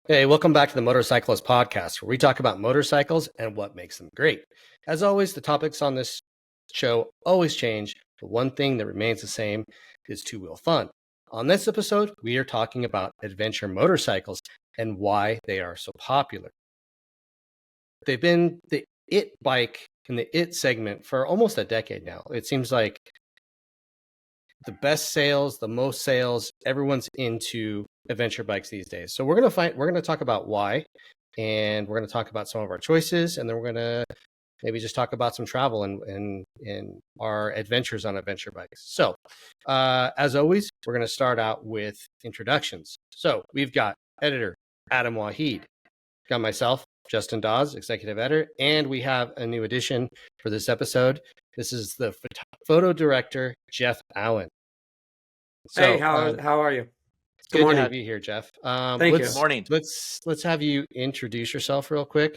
Hey, welcome back to the Motorcyclist podcast, where we talk about motorcycles and what makes them great. As always, the topics on this show always change, but one thing that remains the same is two-wheel fun. On this episode, we are talking about adventure motorcycles and why they are so popular. They've been the it bike in the it segment for almost a decade now. It seems like the best sales, the most sales, everyone's into adventure bikes these days. So we're going to talk about why, and we're going to talk about some of our choices, and then we're going to maybe just talk about some travel and our adventures on adventure bikes. So as always, we're going to start out with introductions. So we've got editor Adam Waheed, got myself, Justin Dawes, executive editor, and we have a new addition for this episode. This is the photo director, Jeff Allen. So, hey, how are you? Good to have you here, Jeff. Thank you. Good morning. Let's have you introduce yourself real quick.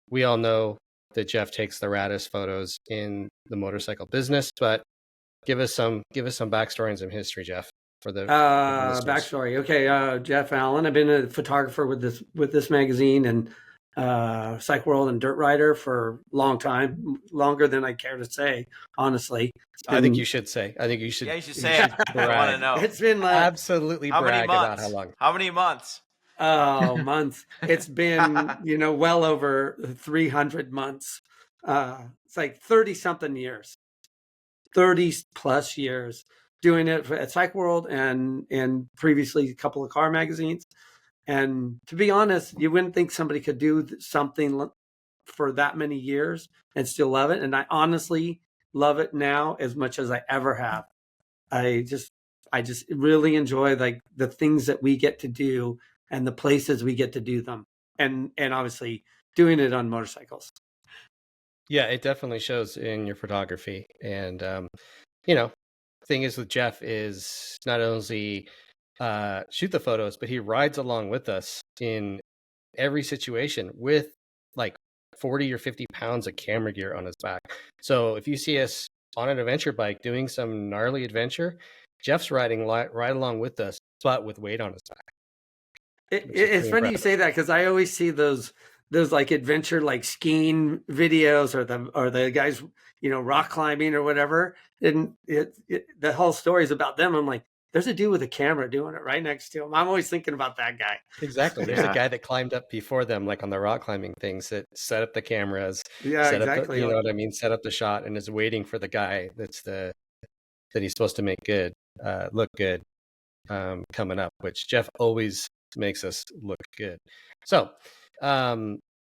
We all know that Jeff takes the raddest photos in the motorcycle business, but give us some backstory and some history, Jeff. For the backstory. Okay, Jeff Allen. I've been a photographer with this magazine and Cycle World and Dirt Rider for a long time, longer than I care to say, honestly. I think you should say. Yeah, you should say it. I want to know. It's been absolutely brag about how long. How many months? Oh, months. It's been, well over 300 months. It's like 30 something years, 30 plus years doing it at Cycle World and previously a couple of car magazines. And to be honest, you wouldn't think somebody could do something for that many years and still love it. And I honestly love it now as much as I ever have. I just really enjoy like the things that we get to do and the places we get to do them. And obviously doing it on motorcycles. Yeah, it definitely shows in your photography. And, thing is with Jeff is not only shoot the photos, but he rides along with us in every situation with like 40 or 50 pounds of camera gear on his back. So if you see us on an adventure bike doing some gnarly adventure, Jeff's riding right along with us, but with weight on his back. It's funny you say that because I always see those like adventure like skiing videos or the guys rock climbing or whatever, and the whole story is about them. I'm like, there's a dude with a camera doing it right next to him. I'm always thinking about that guy. Exactly. There's a guy that climbed up before them, like on the rock climbing things, that set up the cameras. Yeah, exactly. You know what I mean? Set up the shot and is waiting for the guy that he's supposed to make good, look good, coming up. Which Jeff always makes us look good. So.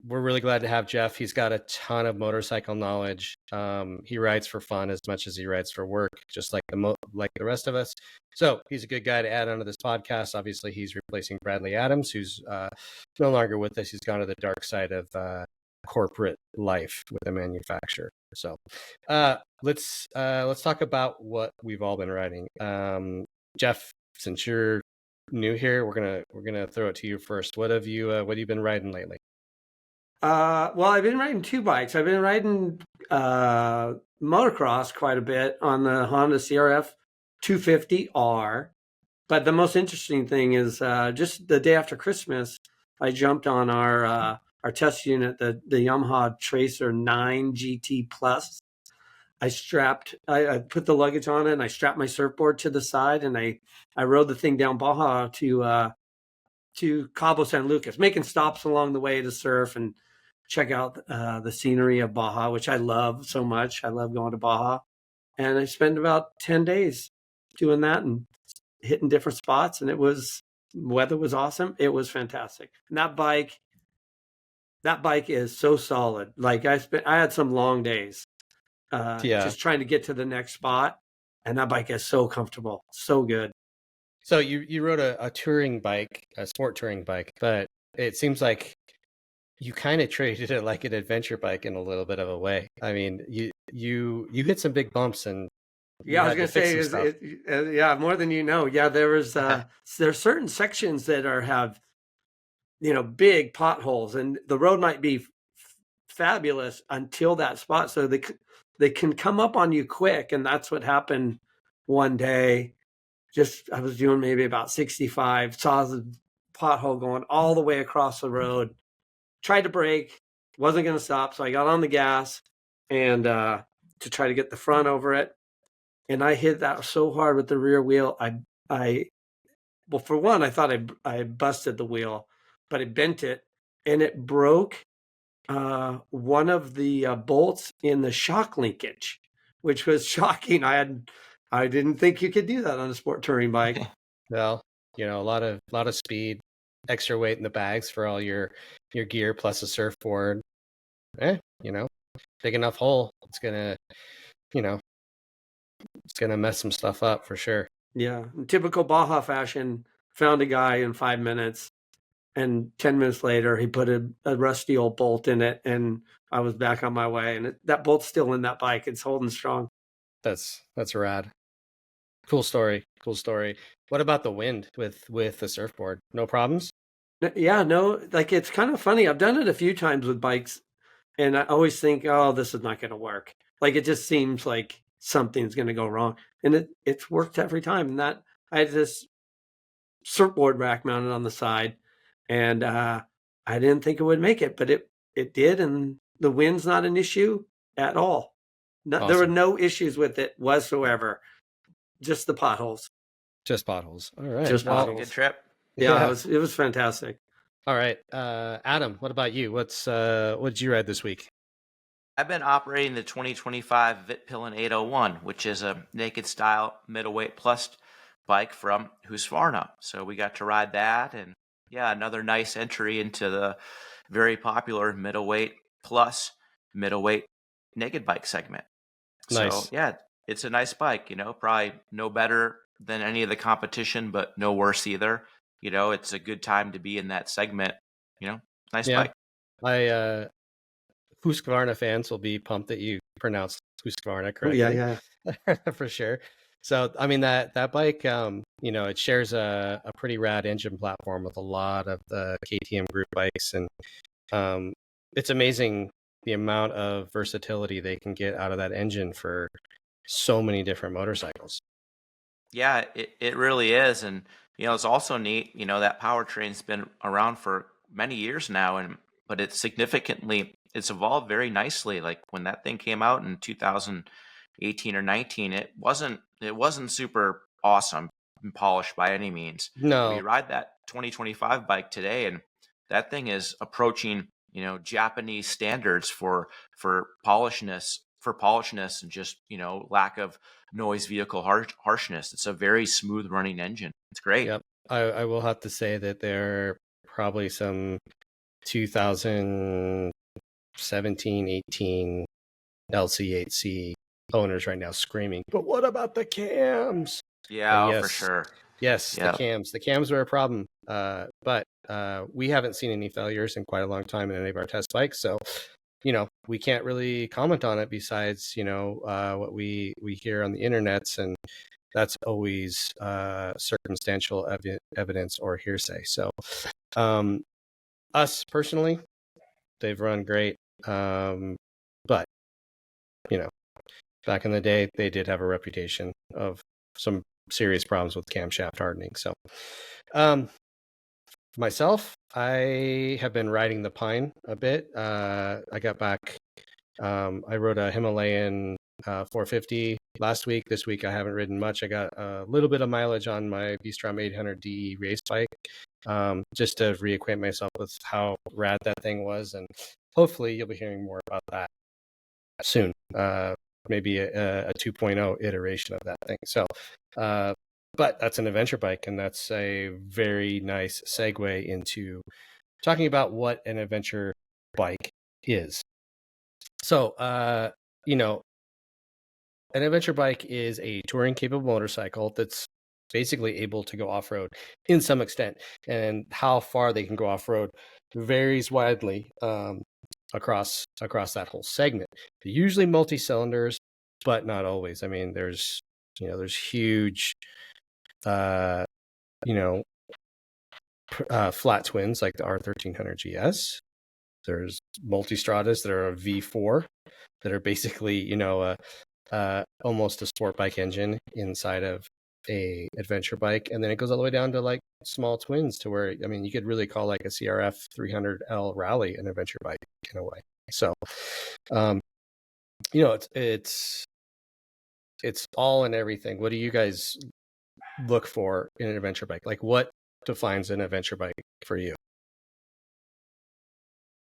We're really glad to have Jeff. He's got a ton of motorcycle knowledge. He rides for fun as much as he rides for work, just like the rest of us. So he's a good guy to add onto this podcast. Obviously, he's replacing Bradley Adams, who's no longer with us. He's gone to the dark side of corporate life with a manufacturer. So let's talk about what we've all been riding. Jeff, since you're new here, we're gonna throw it to you first. What have you been riding lately? Well, I've been riding two bikes. I've been riding motocross quite a bit on the Honda CRF 250R. But the most interesting thing is just the day after Christmas, I jumped on our test unit, the Yamaha Tracer 9 GT Plus. I put the luggage on it and I strapped my surfboard to the side and I rode the thing down Baja to Cabo San Lucas, making stops along the way to surf and check out the scenery of Baja, which I love so much. I love going to Baja. And I spent about 10 days doing that and hitting different spots. And weather was awesome. It was fantastic. And that bike is so solid. Like I had some long days just trying to get to the next spot. And that bike is so comfortable, so good. So you rode a touring bike, a sport touring bike, but it seems like you kind of treated it like an adventure bike in a little bit of a way. I mean, you hit some big bumps and I was going to say, more than you know. Yeah, there's certain sections that have big potholes, and the road might be fabulous until that spot. So they can come up on you quick, and that's what happened one day. I was doing maybe about 65, saw the pothole going all the way across the road. Tried to brake, wasn't going to stop, so I got on the gas and to try to get the front over it. And I hit that so hard with the rear wheel. Well, for one, I thought I busted the wheel, but it bent it and it broke one of the bolts in the shock linkage, which was shocking. I didn't think you could do that on a sport touring bike. Well, a lot of speed, extra weight in the bags for all your gear plus a surfboard. Big enough hole. It's gonna mess some stuff up for sure. Yeah, in typical Baja fashion, found a guy in 5 minutes, and 10 minutes later he put a rusty old bolt in it, and I was back on my way. And that bolt's still in that bike. It's holding strong. That's rad. Cool story. What about the wind with the surfboard? No problems? Yeah, no, like it's kind of funny. I've done it a few times with bikes, and I always think, oh, this is not going to work. Like it just seems like something's going to go wrong, and it's worked every time. And that I had this surfboard rack mounted on the side, and I didn't think it would make it, but it did, and the wind's not an issue at all. Awesome. There were no issues with it whatsoever. Just the potholes. Just potholes. All right. Just potholes. Good trip. Yeah, it was fantastic. All right, Adam, what about you? What did you ride this week? I've been operating the 2025 Vitpillen 801, which is a naked style middleweight plus bike from Husqvarna. So we got to ride that, and another nice entry into the very popular middleweight plus middleweight naked bike segment. Nice. So it's a nice bike. Probably no better than any of the competition, but no worse either. It's a good time to be in that segment. Nice bike. Husqvarna fans will be pumped that you pronounced Husqvarna correctly. Yeah. For sure. So, I mean, that bike, it shares a pretty rad engine platform with a lot of the KTM group bikes. And it's amazing the amount of versatility they can get out of that engine for so many different motorcycles. Yeah, it really is. And, it's also neat, that powertrain's been around for many years now, but it's evolved very nicely. Like when that thing came out in 2018 or 19, it wasn't super awesome and polished by any means. No. We ride that 2025 bike today, and that thing is approaching, Japanese standards for polishness and just, lack of noise vehicle harshness. It's a very smooth running engine. It's great. Yep. I will have to say that there are probably some 2017, 18 LC8C owners right now screaming, but what about the cams? Yeah, yes, for sure. Yes, yep. The cams were a problem, but we haven't seen any failures in quite a long time in any of our test bikes, so we can't really comment on it besides what we hear on the internets, and that's always circumstantial evidence or hearsay. So us personally, they've run great, but back in the day they did have a reputation of some serious problems with camshaft hardening. So myself, I have been riding the Pine a bit. I got back, I rode a Himalayan 450 last week. This week I haven't ridden much. I got a little bit of mileage on my V-Strom 800D race bike, just to reacquaint myself with how rad that thing was, and hopefully you'll be hearing more about that soon. Maybe a 2.0 iteration of that thing. So, but that's an adventure bike, and that's a very nice segue into talking about what an adventure bike is. So, an adventure bike is a touring capable motorcycle that's basically able to go off-road in some extent, and how far they can go off-road varies widely across that whole segment. They're usually multi-cylinders, but not always. I mean, there's huge flat twins like the R1300 GS. There's multi-stratas that are a V4 that are basically almost a sport bike engine inside of a adventure bike, and then it goes all the way down to like small twins to where, I mean, you could really call like a CRF 300L Rally an adventure bike in a way. So, you know, it's all in everything. What do you guys look for in an adventure bike? Like, what defines an adventure bike for you?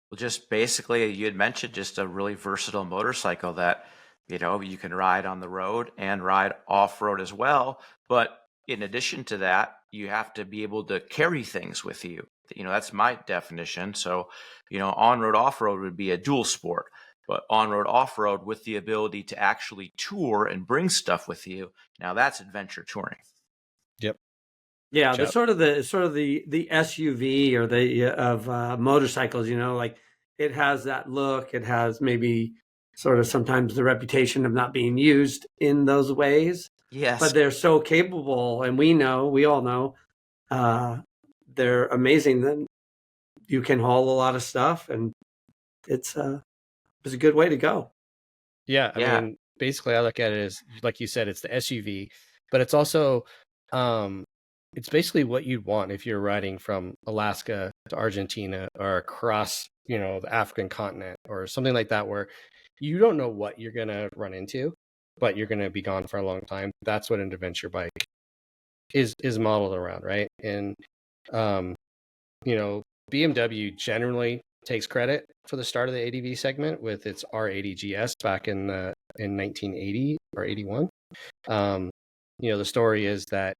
Well, just basically, you had mentioned just a really versatile motorcycle that, you can ride on the road and ride off-road as well. But in addition to that, you have to be able to carry things with you. That's my definition. So, on-road, off-road would be a dual sport, but on-road, off-road with the ability to actually tour and bring stuff with you. Now that's adventure touring. Yep. Yeah, the sort of the SUV or the of motorcycles, like it has that look. It has maybe sort of sometimes the reputation of not being used in those ways. Yes. But they're so capable, and we all know, they're amazing. That you can haul a lot of stuff, and it's a good way to go. Yeah, I mean, basically, I look at it as, like you said, it's the SUV, but it's also, it's basically what you'd want if you're riding from Alaska to Argentina or across, the African continent or something like that, where you don't know what you're going to run into, but you're going to be gone for a long time. That's what an adventure bike is modeled around, right? And, BMW generally takes credit for the start of the ADV segment with its R80 GS back in 1980 or 81. The story is that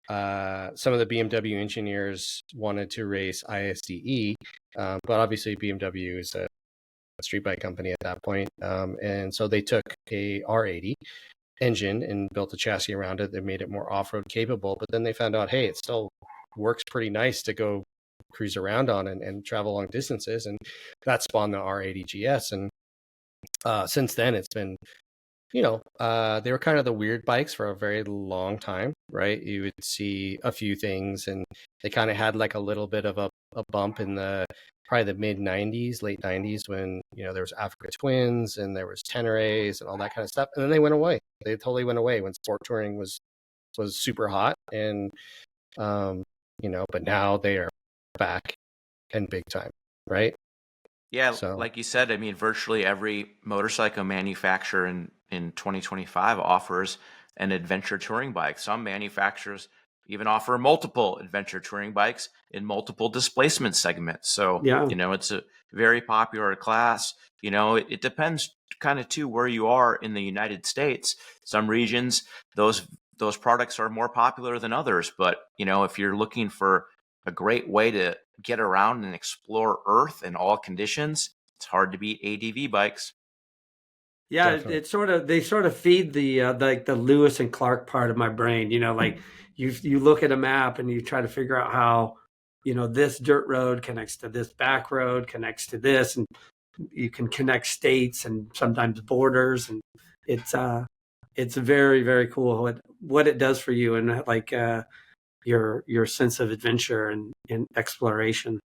some of the BMW engineers wanted to race ISDE, but obviously BMW is a street bike company at that point. And so they took a R80 engine and built a chassis around it that made it more off-road capable. But then they found out, hey, it still works pretty nice to go cruise around on and travel long distances. And that spawned the R80 GS. And since then, it's been, they were kind of the weird bikes for a very long time, right? You would see a few things, and they kind of had like a little bit of a bump in probably the mid 90s, late 90s, when, there was Africa Twins and there was Teneres and all that kind of stuff. And then they went away. They totally went away when sport touring was super hot. And, but now they are back and big time, right? Yeah, so, like you said, I mean, virtually every motorcycle manufacturer in 2025 offers an adventure touring bike. Some manufacturers even offer multiple adventure touring bikes in multiple displacement segments. So, it's a very popular class. It depends kind of too where you are in the United States. Some regions, those products are more popular than others. But, if you're looking for a great way to get around and explore Earth in all conditions, it's hard to beat ADV bikes. Yeah, it's they sort of feed the like the Lewis and Clark part of my brain. Like you look at a map and you try to figure out how, this dirt road connects to this back road, connects to this, and you can connect states and sometimes borders, and it's very, very cool what it does for you, and like your sense of adventure and exploration.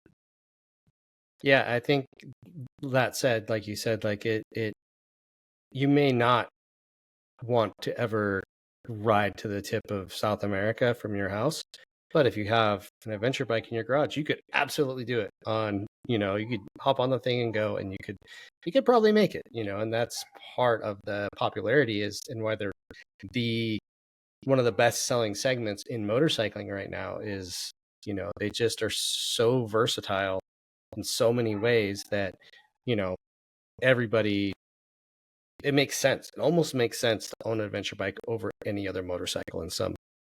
Yeah, I think that said, like you said, like it you may not want to ever ride to the tip of South America from your house, but if you have an adventure bike in your garage, you could absolutely do it on, you could hop on the thing and go, and you could probably make it, and that's part of the popularity is, and why they're one of the best selling segments in motorcycling right now is, they just are so versatile in so many ways that, everybody, it makes sense. It almost makes sense to own an adventure bike over any other motorcycle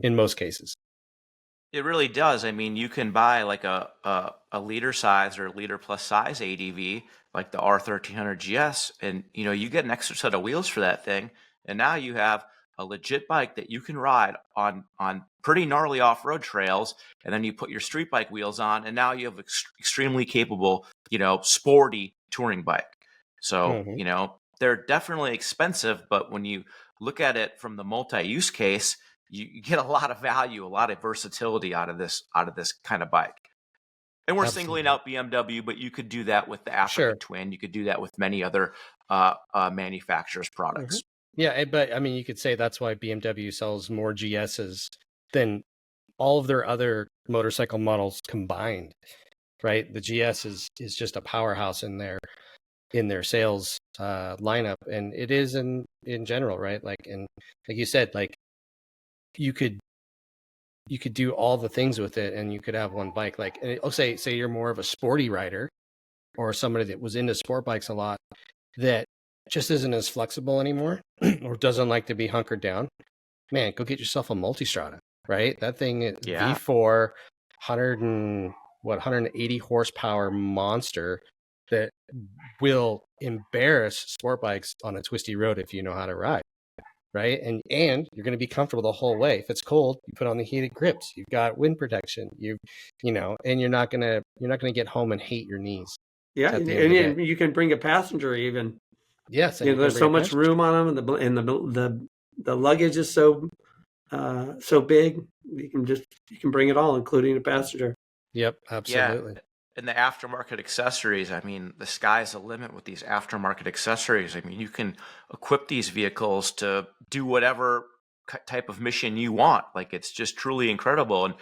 in most cases. It really does. I mean, you can buy like a liter size or liter plus size ADV, like the R1300 GS, and, you get an extra set of wheels for that thing. And now you have a legit bike that you can ride on pretty gnarly off-road trails, and then you put your street bike wheels on, and now you have extremely capable, sporty touring bike. So, they're definitely expensive, but when you look at it from the multi-use case, you get a lot of value, a lot of versatility out of this kind of bike. And we're singling out BMW, but you could do that with the Africa Twin. You could do that with many other manufacturers' products. Yeah, but I mean, you could say that's why BMW sells more GSs than all of their other motorcycle models combined, right? The GS is just a powerhouse in their sales lineup, and it is in general, right? Like, and like you said, like you could do all the things with it, and you could have one bike. Like, I'll say you're more of a sporty rider, or somebody that was into sport bikes a lot, that just isn't as flexible anymore, or doesn't like to be hunkered down. Man, go get yourself a Multistrada, right? That thing, V4, 180 horsepower monster that will embarrass sport bikes on a twisty road if you know how to ride, right? And you're going to be comfortable the whole way. If it's cold, you put on the heated grips. You've got wind protection. You know, and you're not gonna get home and hate your knees. Yeah, and you can bring a passenger even. Yes, there's so much room on them, and the luggage is so big. You can bring it all, including a passenger. Yep, absolutely. Yeah. And the aftermarket accessories, I mean, the sky's the limit with these aftermarket accessories. I mean, you can equip these vehicles to do whatever type of mission you want. Like, it's just truly incredible. And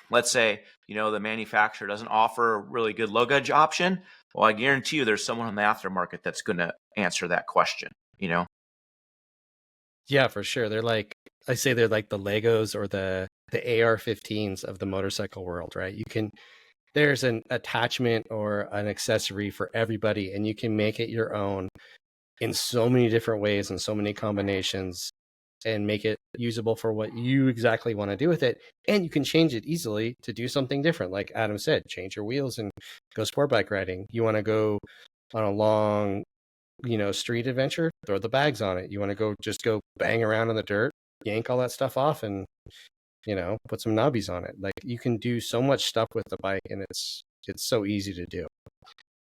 let's say, the manufacturer doesn't offer a really good luggage option. Well, I guarantee you there's someone in the aftermarket that's going to answer that question, Yeah, for sure. They're like the Legos or the AR-15s of the motorcycle world, right? There's an attachment or an accessory for everybody, and you can make it your own in so many different ways and so many combinations, and make it usable for what you exactly want to do with it. And you can change it easily to do something different. Like Adam said, change your wheels and go sport bike riding. You want to go on a long, street adventure, throw the bags on it. You want to go bang around in the dirt, yank all that stuff off, and put some knobbies on it. Like, you can do so much stuff with the bike, and it's so easy to do.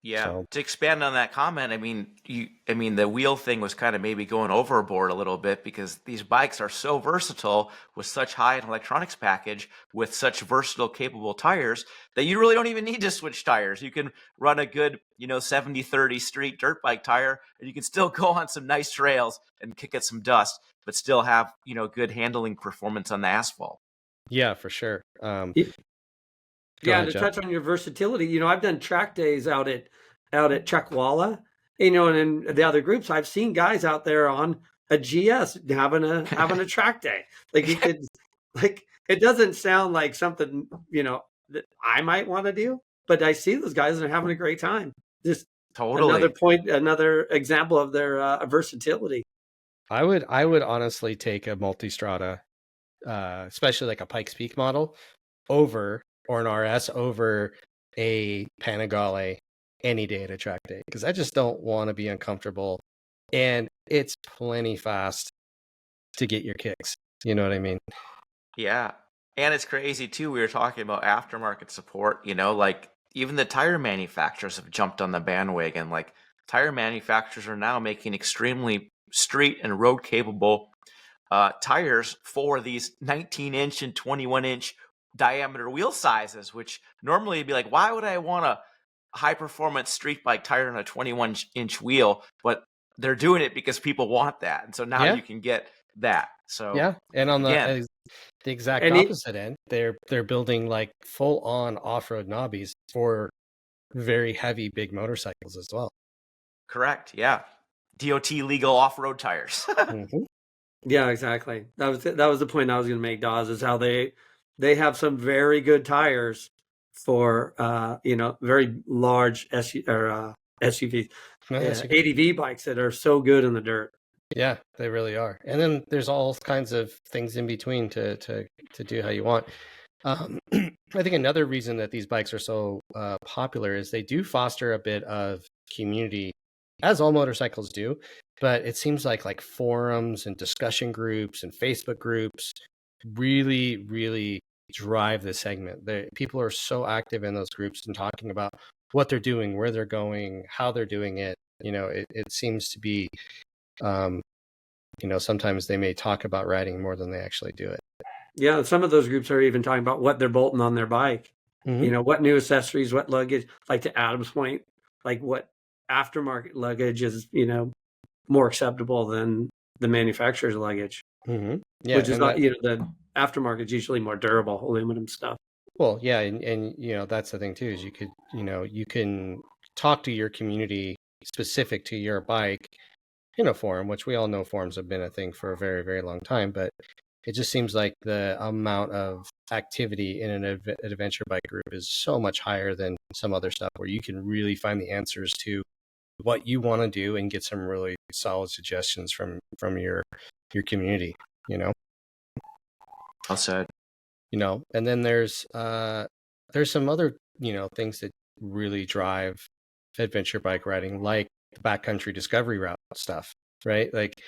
Yeah. So, to expand on that comment, I mean, the wheel thing was kind of maybe going overboard a little bit, because these bikes are so versatile with such high electronics package, with such versatile, capable tires, that you really don't even need to switch tires. You can run a good, 70-30 street dirt bike tire, and you can still go on some nice trails and kick at some dust, but still have, good handling performance on the asphalt. Yeah, for sure. And to touch on your versatility, I've done track days out at Chuckwalla, and in the other groups, I've seen guys out there on a GS having a track day. Like, you could, like, it doesn't sound like something, that I might want to do, but I see those guys and they're having a great time. Just totally another example of their versatility. I would honestly take a Multistrada, especially like a Pikes Peak model, or an RS over a Panigale any day at a track day, because I just don't want to be uncomfortable, and it's plenty fast to get your kicks. You know what I mean? Yeah. And it's crazy too. We were talking about aftermarket support, like even the tire manufacturers have jumped on the bandwagon. Like, tire manufacturers are now making extremely street and road capable tires for these 19-inch and 21-inch diameter wheel sizes, which normally you'd be like, why would I want a high performance street bike tire on a 21-inch wheel? But they're doing it because people want that, and so now you can get that. So yeah, and on the exact opposite end, they're building like full on off-road knobbies for very heavy big motorcycles as well. Correct. Yeah, DOT legal off-road tires. Mm-hmm. Yeah, exactly. That was the point I was going to make, Dawes, is how they have some very good tires for very large SUVs, ADV bikes that are so good in the dirt. Yeah, they really are. And then there's all kinds of things in between to do how you want. I think another reason that these bikes are so popular is they do foster a bit of community, as all motorcycles do. But it seems like forums and discussion groups and Facebook groups really, really drive the segment. People are so active in those groups and talking about what they're doing, where they're going, how they're doing it. It seems to be, sometimes they may talk about riding more than they actually do it. Yeah, some of those groups are even talking about what they're bolting on their bike. Mm-hmm. What new accessories, what luggage, like to Adam's point, like what aftermarket luggage is, more acceptable than the manufacturer's luggage, Mm-hmm. Yeah, which is and not, that, the aftermarket is usually more durable aluminum stuff. well, yeah, and that's the thing too, is you can talk to your community specific to your bike in a forum, which we all know forums have been a thing for a very, very long time, but it just seems like the amount of activity in an adventure bike group is so much higher than some other stuff where you can really find the answers to what you want to do and get some really solid suggestions from your community. Well said. And then there's some other things that really drive adventure bike riding, like the backcountry discovery route stuff, right? Like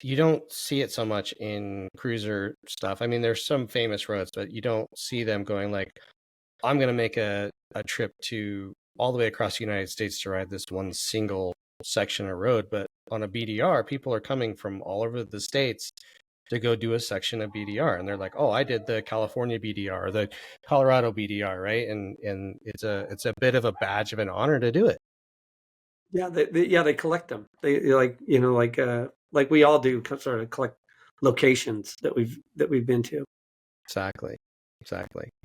you don't see it so much in cruiser stuff. I mean, there's some famous roads, but you don't see them going like, I'm going to make a trip to all the way across the United States to ride this one single section of road. But on a BDR, people are coming from all over the states to go do a section of BDR, and they're like, "Oh, I did the California BDR, or the Colorado BDR, right?" And it's a bit of a badge of an honor to do it. Yeah, they collect them. They like we all do, sort of collect locations that we've been to. Exactly.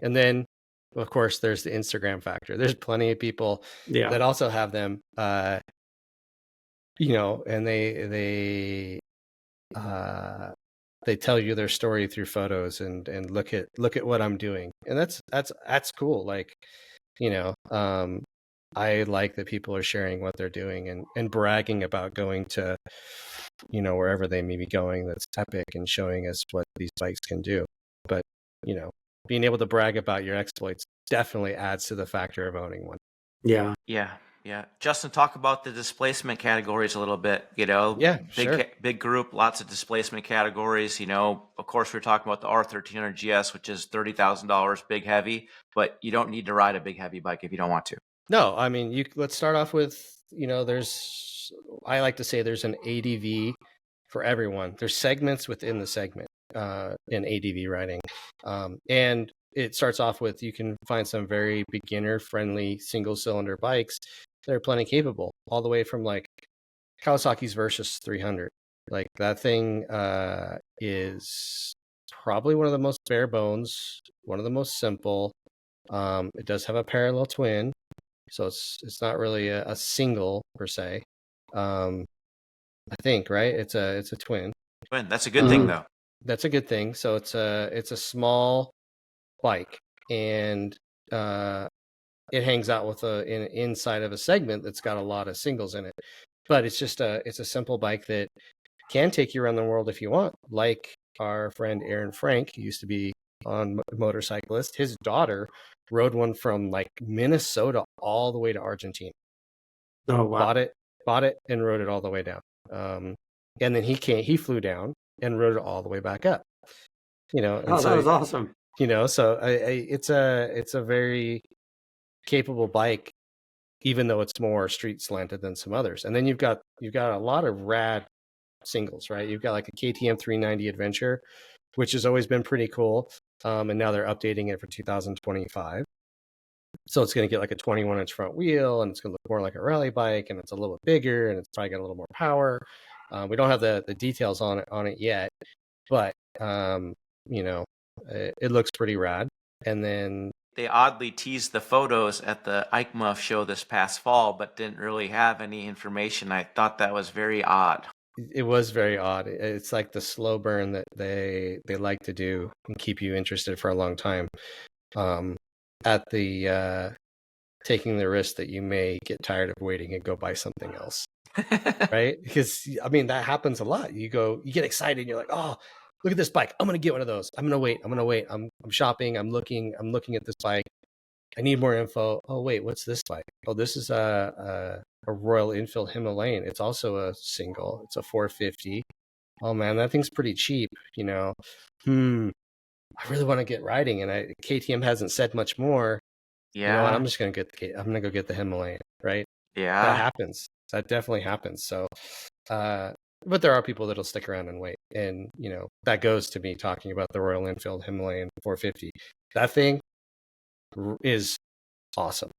And then, of course, there's the Instagram factor. There's plenty of people that also have them, and they tell you their story through photos and look at what I'm doing, and that's cool. Like, I like that people are sharing what they're doing and bragging about going to, wherever they may be going. That's epic, and showing us what these bikes can do. But, being able to brag about your exploits definitely adds to the factor of owning one. Yeah. Justin, talk about the displacement categories a little bit. Yeah, sure. Big group, lots of displacement categories. Of course, we're talking about the R1300 GS, which is $30,000, big heavy, but you don't need to ride a big heavy bike if you don't want to. No, I mean, let's start off with, I like to say there's an ADV for everyone. There's segments within the segment in ADV riding. And it starts off with, you can find some very beginner friendly single cylinder bikes that are plenty capable, all the way from like Kawasaki's Versus 300. Like that thing is probably one of the most bare bones, one of the most simple. It does have a parallel twin, so it's not really a single per se. I think, right? It's a twin. Twin. That's a good thing, though. That's a good thing. So it's a small bike, and it hangs out with inside of a segment that's got a lot of singles in it. But it's a simple bike that can take you around the world if you want. Like our friend Aaron Frank, who used to be on Motorcyclist, his daughter rode one from like Minnesota all the way to Argentina. Oh wow! Bought it, and rode it all the way down. And then he flew down and rode it all the way back up. That was awesome. So it's a very capable bike, even though it's more street slanted than some others. And then you've got a lot of rad singles, right? You've got like a KTM 390 Adventure, which has always been pretty cool. And now they're updating it for 2025. So it's going to get like a 21-inch front wheel, and it's going to look more like a rally bike, and it's a little bit bigger, and it's probably got a little more power. We don't have the details on it yet, but it looks pretty rad. And then they oddly teased the photos at the EICMA show this past fall, but didn't really have any information. I thought that was very odd. It was very odd. It's like the slow burn that they like to do and keep you interested for a long time. At the taking the risk that you may get tired of waiting and go buy something else. Right? Because I mean, that happens a lot. You get excited and you're like, oh, look at this bike. I'm going to get one of those. I'm going to wait. I'm shopping. I'm looking at this bike. I need more info. Oh, wait, what's this bike? Oh, this is a Royal Enfield Himalayan. It's also a single. It's a 450. Oh man, that thing's pretty cheap. I really want to get riding, and KTM hasn't said much more. Yeah. You know what? I'm just going to go get the Himalayan, right? Yeah. That happens. That definitely happens. So, but there are people that'll stick around and wait. And, that goes to me talking about the Royal Enfield Himalayan 450. That thing is awesome.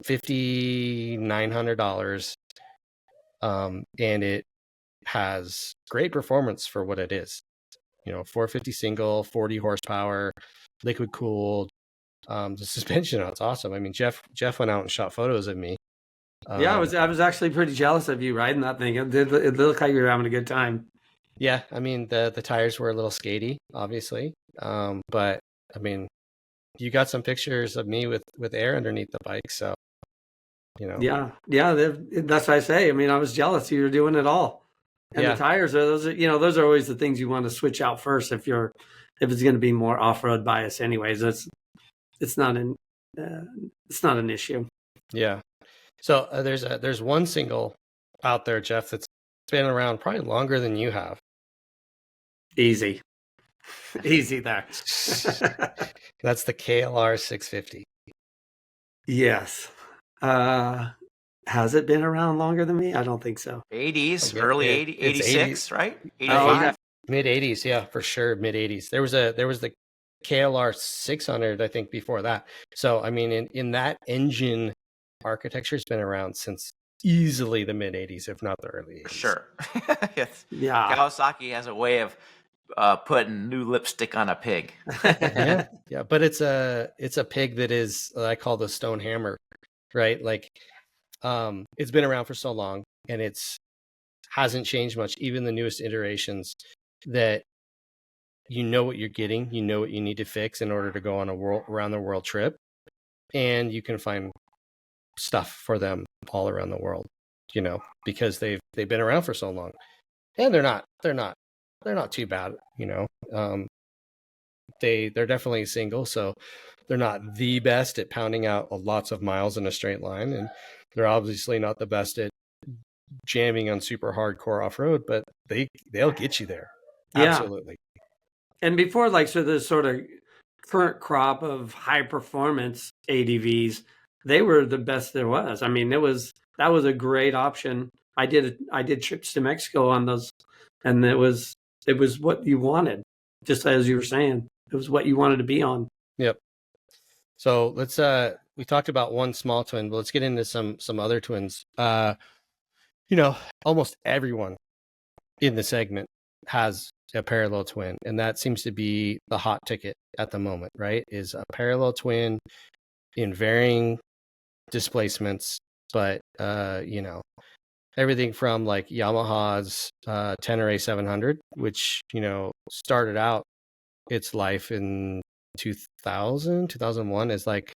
$5,900. And it has great performance for what it is. 450 single, 40 horsepower, liquid cooled. The suspension on it's awesome. I mean, Jeff went out and shot photos of me. Yeah, I was actually pretty jealous of you riding that thing. It looked like you were having a good time. Yeah, I mean the tires were a little skatey, obviously, but I mean, you got some pictures of me with air underneath the bike, so Yeah, that's what I say. I mean, I was jealous you were doing it all, and Yeah. the tires are those are always the things you want to switch out first if it's going to be more off road bias. Anyways, it's not an issue. Yeah. So there's one single out there, Jeff, that's been around probably longer than you have. Easy there. That's the KLR 650. Yes. Has it been around longer than me? I don't think so. 80s, Okay, early it- 80, it's 86, 80s. right? Oh, 85. yeah. Mid 80s, yeah, for sure, mid 80s. There was the KLR 600, I think, before that. So I mean, in that engine architecture's been around since easily the mid 80s, if not the early 80s. Sure. Yes. Yeah. Kawasaki has a way of putting new lipstick on a pig. Yeah, but it's a pig that is I call the stone hammer, right? Like, it's been around for so long, and hasn't changed much. Even the newest iterations, that you know what you're getting, you know what you need to fix in order to go on a around the world trip, and you can find stuff for them all around the world, because they've been around for so long, and they're not too bad, they're definitely single, so they're not the best at pounding out lots of miles in a straight line, and they're obviously not the best at jamming on super hardcore off-road, but they'll get you there. Yeah. Absolutely. And before, so the sort of current crop of high performance ADVs, they were the best there was. I mean, that was a great option. I did trips to Mexico on those, and it was what you wanted, just as you were saying. It was what you wanted to be on. Yep. So let's we talked about one small twin, but let's get into some other twins. Almost everyone in the segment has a parallel twin, and that seems to be the hot ticket at the moment, right? Is a parallel twin in varying displacements, but everything from like Yamaha's Tenere 700, which started out its life in 2001 is like,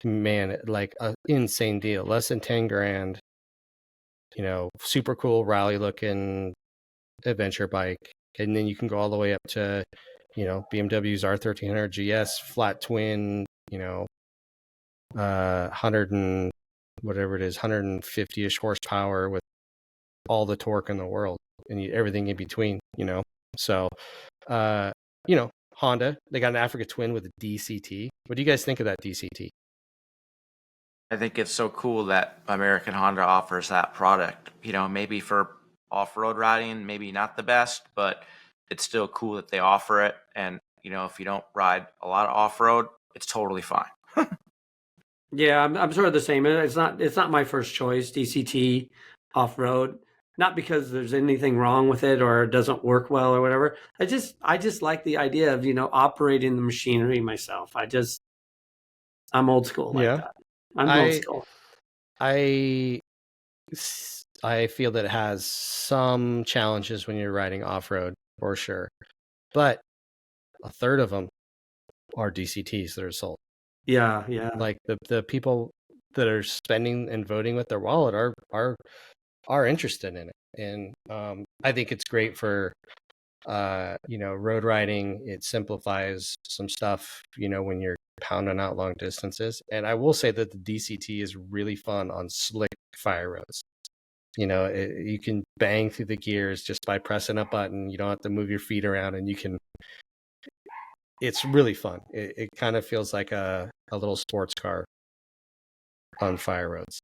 man, like an insane deal, less than 10 grand, super cool rally looking adventure bike. And then you can go all the way up to BMW's R1300 GS flat twin, 100 and whatever it is, 150ish horsepower with all the torque in the world, and everything in between, so Honda, they got an Africa Twin with a DCT. What do you guys think of that DCT? I think it's so cool that American Honda offers that product. Maybe for off-road riding, maybe not the best, but it's still cool that they offer it. And, if you don't ride a lot of off-road, it's totally fine. Yeah, I'm sort of the same. It's not my first choice, DCT off-road. Not because there's anything wrong with it or it doesn't work well or whatever. I just like the idea of, operating the machinery myself. I'm old school like that. I'm old school. I feel that it has some challenges when you're riding off-road, for sure. But a third of them are DCTs that are sold. Yeah. Like the people that are spending and voting with their wallet are interested in it. And I think it's great for road riding. It simplifies some stuff, when you're pounding out long distances. And I will say that the DCT is really fun on slick fire roads. You can bang through the gears just by pressing a button. You don't have to move your feet around, and it's really fun. It kind of feels like a little sports car on fire roads.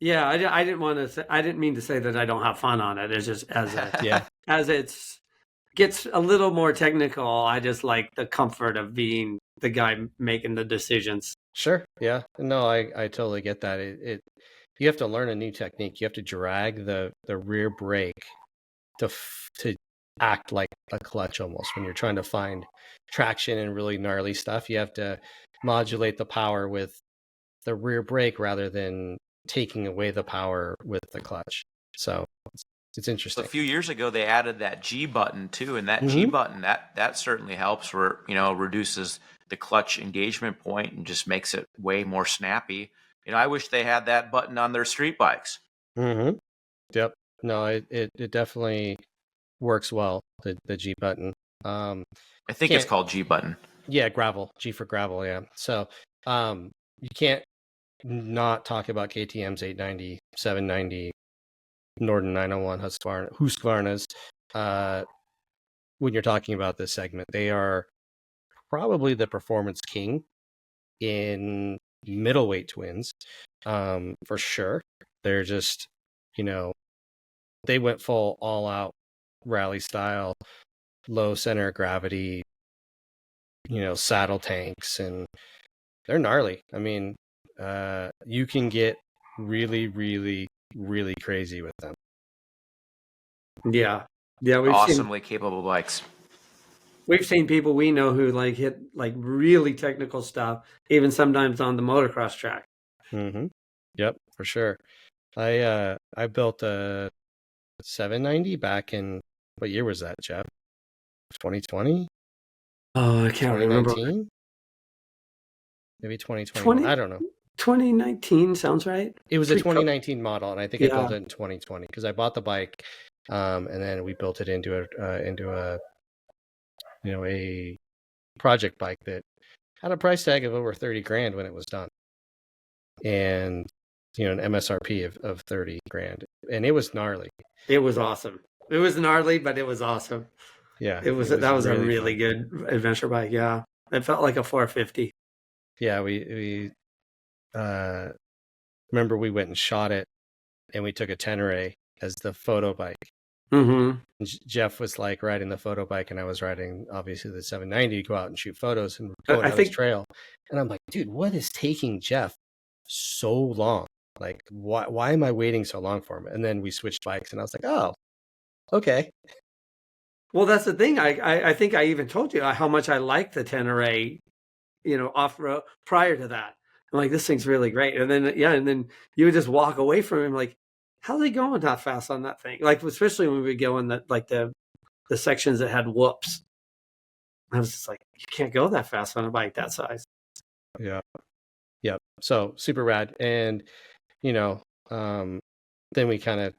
Yeah, I didn't mean to say that I don't have fun on it. It's just as it's gets a little more technical, I just like the comfort of being the guy making the decisions. Sure. Yeah. No, I totally get that. You have to learn a new technique. You have to drag the rear brake to act like a clutch almost. When you're trying to find traction and really gnarly stuff, you have to modulate the power with the rear brake rather than taking away the power with the clutch. So it's interesting. A few years ago, they added that G button too, and that G button that certainly helps, where reduces the clutch engagement point and just makes it way more snappy. I wish they had that button on their street bikes. Yep. No, it definitely works well. The G button. I think it's called G button. Yeah, gravel. G for gravel. Yeah. So you can't not talk about KTM's 890, 790, Norden 901, Husqvarna's. When you're talking about this segment, they are probably the performance king in middleweight twins, for sure. They're just, they went full all out rally style, low center of gravity, saddle tanks, and they're gnarly. I mean, you can get really, really, really crazy with them. Yeah. We've awesomely capable bikes. We've seen people we know who hit really technical stuff, even sometimes on the motocross track. Yep, for sure. I built a 790 back in, what year was that, Jeff? 2020? Oh, I can't remember. Maybe 2020. I don't know. 2019 sounds right. It was a 2019 model, and I think I built it in 2020 because I bought the bike, and then we built it into a a project bike that had a price tag of over $30,000 when it was done, and an MSRP of $30,000, and it was gnarly. It was awesome. It was gnarly, but it was awesome. Yeah, that was really a really good adventure bike. Yeah, it felt like a 450. Yeah, we remember we went and shot it, and we took a Tenere as the photo bike. Jeff was riding the photo bike, and I was riding obviously the 790 to go out and shoot photos and go on this trail. And I'm like, dude, what is taking Jeff so long? Why am I waiting so long for him? And then we switched bikes, and I was like, oh, okay. Well, that's the thing. I think I even told you how much I liked the Tenere, off-road prior to that. I'm like, this thing's really great. And then you would just walk away from him like, how are they going that fast on that thing? Especially when we go in the sections that had whoops. I was just like, you can't go that fast on a bike that size. Yeah. Yep. So super rad. And, then we kind of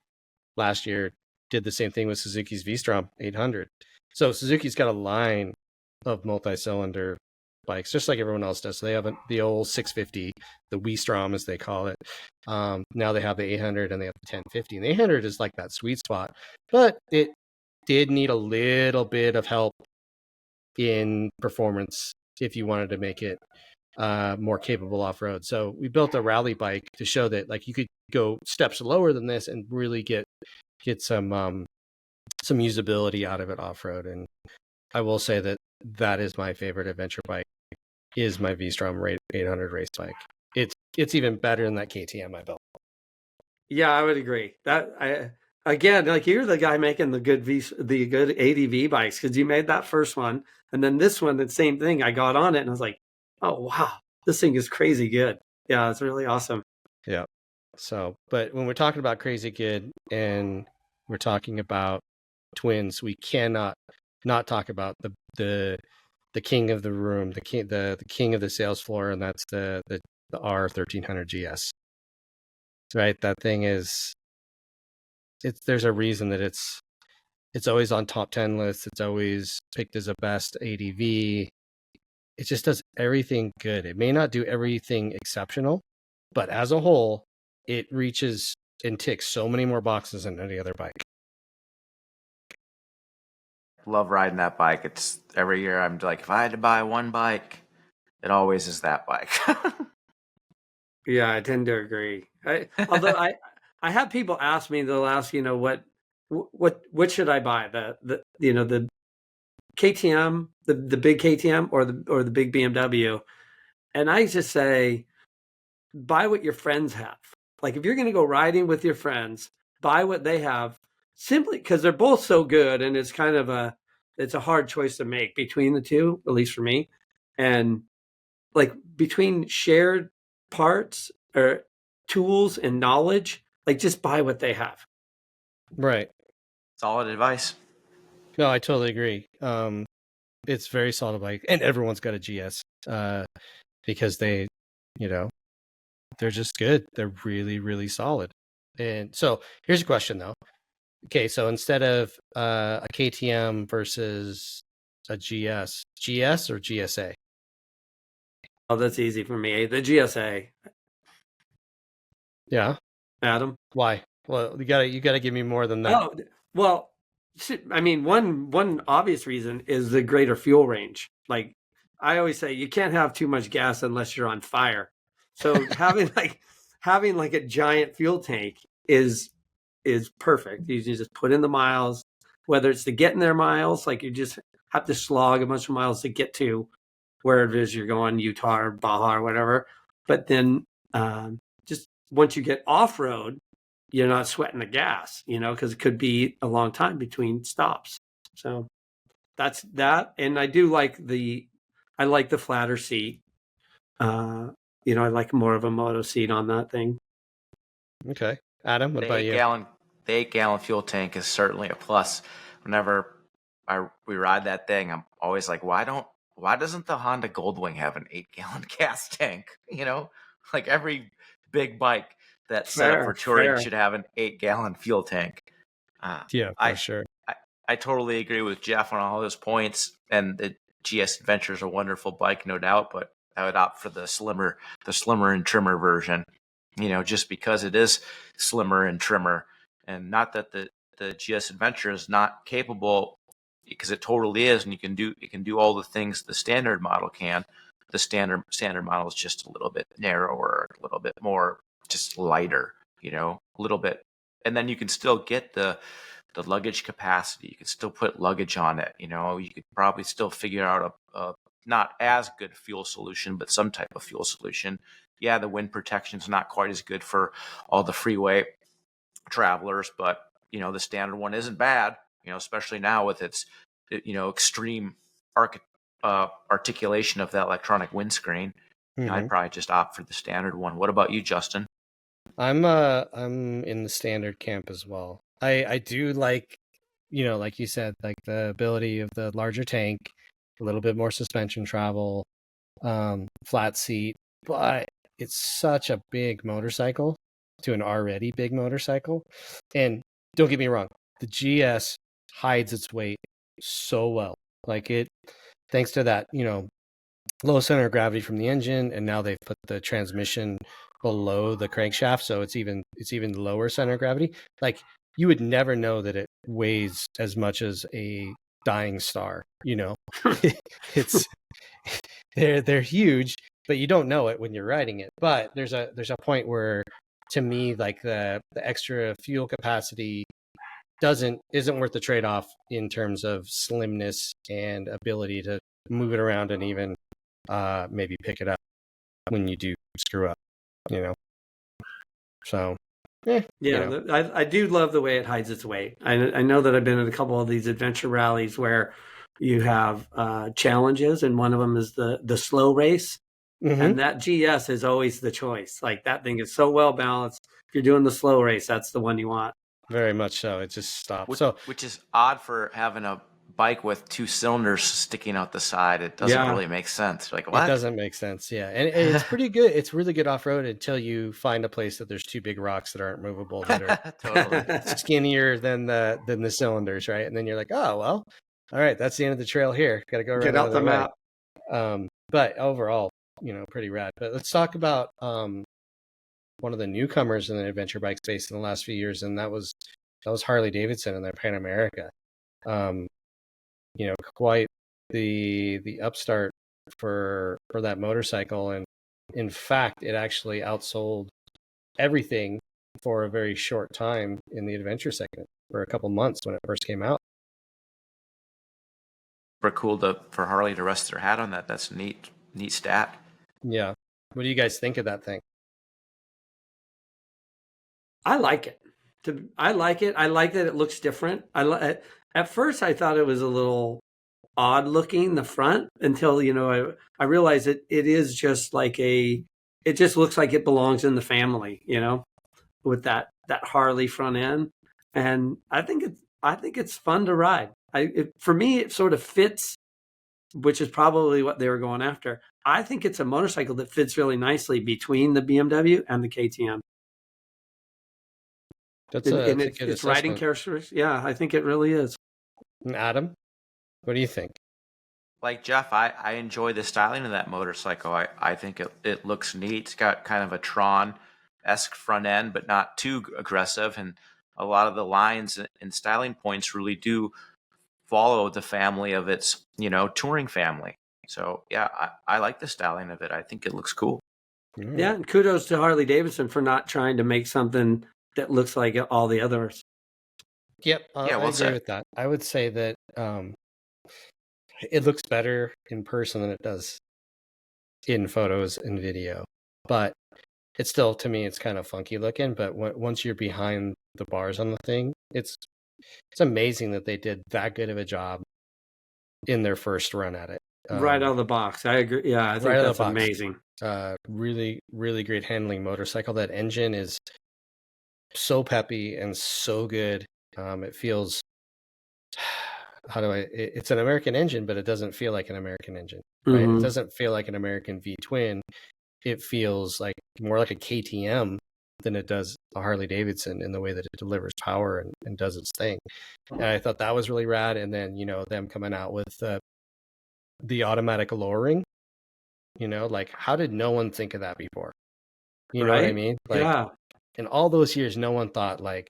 last year did the same thing with Suzuki's V-Strom 800. So Suzuki's got a line of multi-cylinder bikes, just like everyone else does. So they have the old 650, the V-Strom as they call it. Now they have the 800 and they have the 1050. And the 800 is like that sweet spot, but it did need a little bit of help in performance if you wanted to make it more capable off-road. So we built a rally bike to show that you could go steps lower than this and really get some usability out of it off-road. And I will say that is my favorite adventure bike, is my V-Strom 800 race bike. It's even better than that KTM I built. Yeah, I would agree. You're the guy making the good ADV bikes, because you made that first one, and then this one, the same thing. I got on it and I was like, oh wow, this thing is crazy good. Yeah, it's really awesome. Yeah. So, but when we're talking about crazy good and we're talking about twins, we cannot not talk about the king of the room, the king of the sales floor, and that's the R1300 GS. Right, that thing is, there's a reason that it's always on top 10 lists. It's always picked as a best ADV. It just does everything good. It may not do everything exceptional, but as a whole, it reaches and ticks so many more boxes than any other bike. Love riding that bike. It's every year I'm like, if I had to buy one bike, it always is that bike. Yeah, I tend to agree. Although I have people ask me, they'll ask, what should I buy? The KTM, the big KTM, or the big BMW? And I just say, buy what your friends have. If you're going to go riding with your friends, buy what they have, simply because they're both so good, and it's kind of it's a hard choice to make between the two, at least for me. And like between shared parts or tools and knowledge, like just buy what they have. Right. Solid advice. No, I totally agree. It's very solid bike, and everyone's got a GS because they, they're just good. They're really, really solid. And so here's a question though. Okay, so instead of a KTM versus a GS or GSA? Oh, that's easy for me. The GSA. Yeah. Adam? Why? Well, you gotta give me more than that. Oh, well, I mean, one obvious reason is the greater fuel range. Like I always say, you can't have too much gas unless you're on fire. So having like a giant fuel tank is perfect. You can just put in the miles, whether it's to get in their miles, like you just have to slog a bunch of miles to get to where it is you're going, Utah or Baja or whatever. But then just once you get off road, you're not sweating the gas, because it could be a long time between stops. So that's that. And I do like the flatter seat. I like more of a moto seat on that thing. Okay. Adam, what about you? The 8-gallon fuel tank is certainly a plus. Whenever we ride that thing, I'm always like, why doesn't the Honda Goldwing have an 8-gallon gas tank? Like every big bike that's set up for touring should have an 8-gallon fuel tank. Yeah, for sure. I totally agree with Jeff on all those points. And the GS Adventure is a wonderful bike, no doubt, but I would opt for the slimmer and trimmer version. Just because it is slimmer and trimmer, and not that the GS Adventure is not capable, because it totally is, and it can do all the things the standard model can. The standard model is just a little bit narrower, a little bit more just lighter, a little bit, and then you can still get the luggage capacity. You can still put luggage on it. You could probably still figure out a not as good fuel solution, but some type of fuel solution. Yeah, the wind protection is not quite as good for all the freeway travelers, but the standard one isn't bad. Especially now with its extreme articulation of that electronic windscreen. Mm-hmm. I'd probably just opt for the standard one. What about you, Justin? I'm in the standard camp as well. I do like, like you said, like the ability of the larger tank, a little bit more suspension travel, flat seat, but it's such a big motorcycle to an already big motorcycle. And don't get me wrong, the GS hides its weight so well. Like it, thanks to that, low center of gravity from the engine, and now they've put the transmission below the crankshaft, so it's even lower center of gravity. Like you would never know that it weighs as much as a dying star. It's they're huge, but you don't know it when you're riding it. But there's a point where, to me, like the extra fuel capacity isn't worth the trade-off in terms of slimness and ability to move it around and even maybe pick it up when you do screw up, So, I do love the way it hides its weight. I know that I've been at a couple of these adventure rallies where you have challenges, and one of them is the slow race. Mm-hmm. And that GS is always the choice. Like that thing is so well balanced. If you're doing the slow race, that's the one you want. Very much so. It just stops. Which is odd for having a bike with 2 cylinders sticking out the side. It doesn't really make sense. Like, what? It doesn't make sense. Yeah, and it's pretty good. It's really good off road until you find a place that there's 2 big rocks that aren't movable, that are totally skinnier than the cylinders, right? And then you're like, oh well, all right, that's the end of the trail here. Got to go get out the map. But overall, pretty rad. But let's talk about one of the newcomers in the adventure bike space in the last few years, and that was Harley-Davidson and their Pan America. Quite the upstart for that motorcycle, and in fact, it actually outsold everything for a very short time in the adventure segment for a couple months when it first came out. Super cool for Harley to rest their hat on that. That's a neat stat. Yeah. What do you guys think of that thing? I like it. I like it. I like that it looks different. At first I thought it was a little odd looking, the front, until I realized it is just like it just looks like it belongs in the family, with that Harley front end. And I think it's fun to ride. For me, it sort of fits, which is probably what they were going after. I think it's a motorcycle that fits really nicely between the BMW and the KTM. That's a good Its riding assessment. characteristics. Yeah, I think it really is. Adam, what do you think? Like Jeff, I enjoy the styling of that motorcycle. I think it looks neat. It's got kind of a Tron-esque front end, but not too aggressive. And a lot of the lines and styling points really do follow the family of its, touring family. So yeah, I like the styling of it. I think it looks cool. Yeah, and kudos to Harley-Davidson for not trying to make something that looks like all the others. Yep, I agree with that. I would say that it looks better in person than it does in photos and video, but it's still, to me, it's kind of funky looking. But once you're behind the bars on the thing, it's amazing that they did that good of a job in their first run at it. Right out of the box. I agree. Yeah, I think that's amazing. Really, really great handling motorcycle. That engine is so peppy and so good. It feels, it's an American engine, but it doesn't feel like an American engine, right? Mm-hmm. It doesn't feel like an American V-twin. It feels like more like a KTM than it does a Harley-Davidson in the way that it delivers power and does its thing. And I thought that was really rad. And then, them coming out with the automatic lowering, like, how did no one think of that before? You know what I mean? Like, yeah. In all those years, no one thought, like,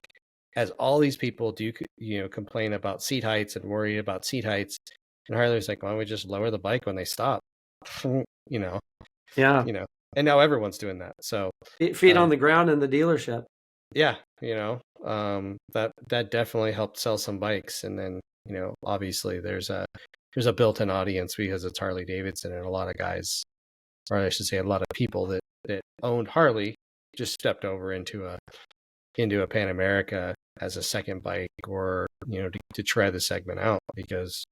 as all these people do, complain about seat heights and worry about seat heights, and Harley's like, why don't we just lower the bike when they stop? Yeah. And now everyone's doing that. So feet on the ground in the dealership. Yeah, that definitely helped sell some bikes. And then, obviously there's a built-in audience because it's Harley-Davidson, and a lot of guys, or I should say a lot of people that owned Harley just stepped over into a Pan America as a second bike, or to try the segment out because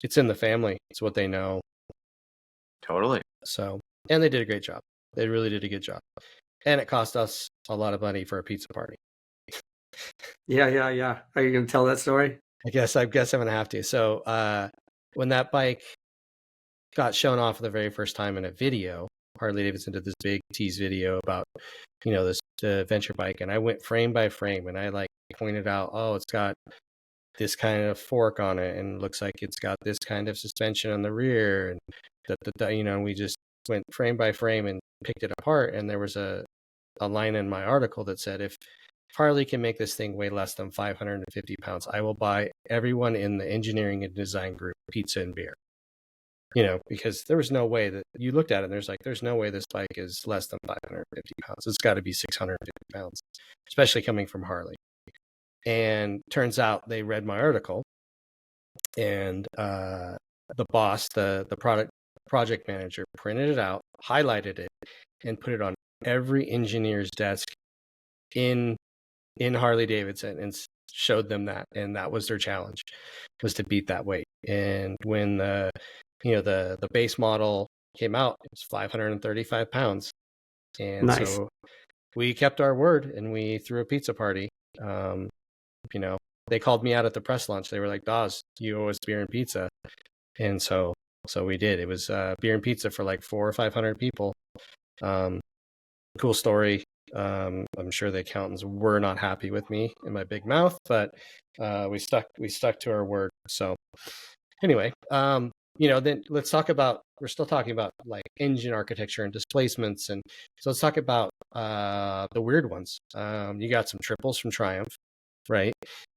it's in the family. It's what they know. Totally. So, and they did a great job. They really did a good job, and it cost us a lot of money for a pizza party. Yeah. Are you going to tell that story? I guess I'm gonna have to. So, when that bike got shown off for the very first time in a video, Harley-Davidson did this big tease video about, this adventure bike, and I went frame by frame, and I pointed out, oh, it's got this kind of fork on it, and it looks like it's got this kind of suspension on the rear, and and we just went frame by frame and picked it apart. And there was a line in my article that said, if Harley can make this thing weigh less than 550 pounds, I will buy everyone in the engineering and design group pizza and beer. Because there was no way that you looked at it and there's no way this bike is less than 550 pounds. It's got to be 650 pounds, especially coming from Harley. And turns out they read my article, and the boss, the project manager, printed it out, highlighted it, and put it on every engineer's desk in Harley-Davidson, and showed them that. And that was their challenge, was to beat that weight. And when the base model came out, it was 535 pounds. And nice. So we kept our word, and we threw a pizza party. They called me out at the press launch. They were like, Dawes, you owe us beer and pizza. And so we did. It was beer and pizza for 400 or 500 people. Cool story. I'm sure the accountants were not happy with me and my big mouth, but we stuck to our word. So anyway, then let's talk about, we're still talking about engine architecture and displacements. And so let's talk about the weird ones. You got some triples from Triumph, right?